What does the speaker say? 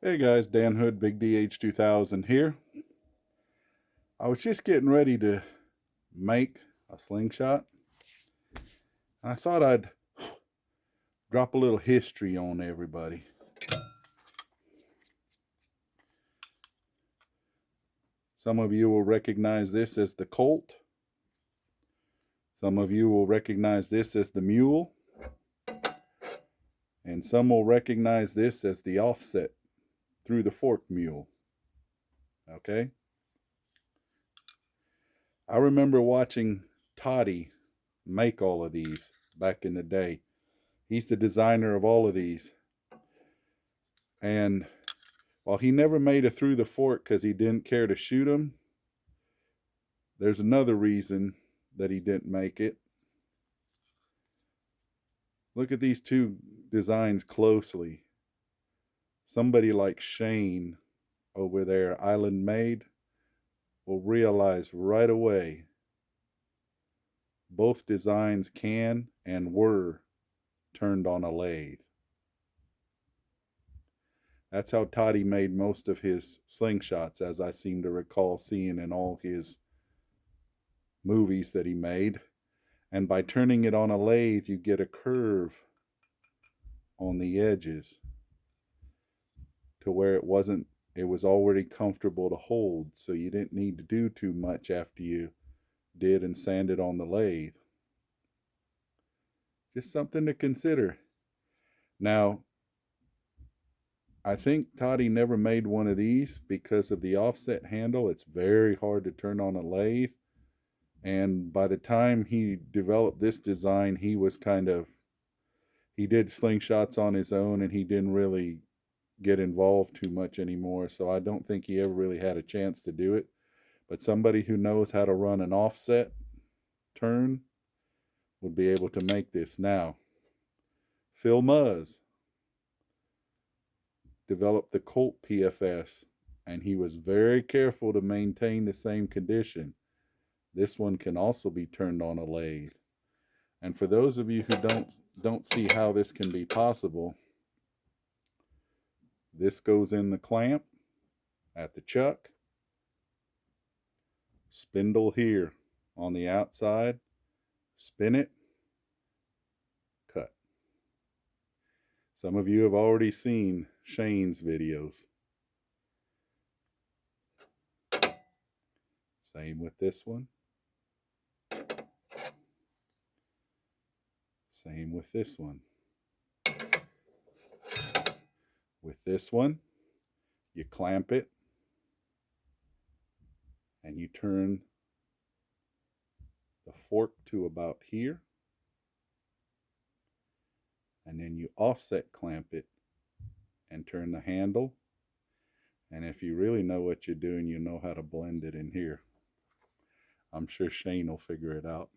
Hey guys, Dan Hood, Big DH2000 here. I was just getting ready to make a slingshot. I thought I'd drop a little history on everybody. Some of you will recognize this as the Colt. Some of you will recognize this as the Mule. And some will recognize this as the offset through the fork mule. Okay? I remember watching Toddy make all of these back in the day. He's the designer of all of these. And while he never made a through the fork because he didn't care to shoot them, there's another reason that he didn't make it. Look at these two designs closely. Somebody like Shane over there, Island Made, will realize right away both designs can and were turned on a lathe. That's how Toddy made most of his slingshots, as I seem to recall seeing in all his movies that he made. And by turning it on a lathe, you get a curve on the edges to where it was already comfortable to hold, so you didn't need to do too much after you did and sanded on the lathe. Just something to consider. Now, I think Toddy never made one of these because of the offset handle. It's very hard to turn on a lathe. And by the time he developed this design, he did slingshots on his own and he didn't really get involved too much anymore. So I don't think he ever really had a chance to do it. But somebody who knows how to run an offset turn would be able to make this. Now, Phil Muzz developed the Colt PFS, and he was very careful to maintain the same condition. This one can also be turned on a lathe. And for those of you who don't see how this can be possible, this goes in the clamp at the chuck, spindle here on the outside, spin it, cut. Some of you have already seen Shane's videos. Same with this one. Same with this one. With this one, you clamp it and you turn the fork to about here, and then you offset clamp it and turn the handle. And if you really know what you're doing, you know how to blend it in here. I'm sure Shane will figure it out.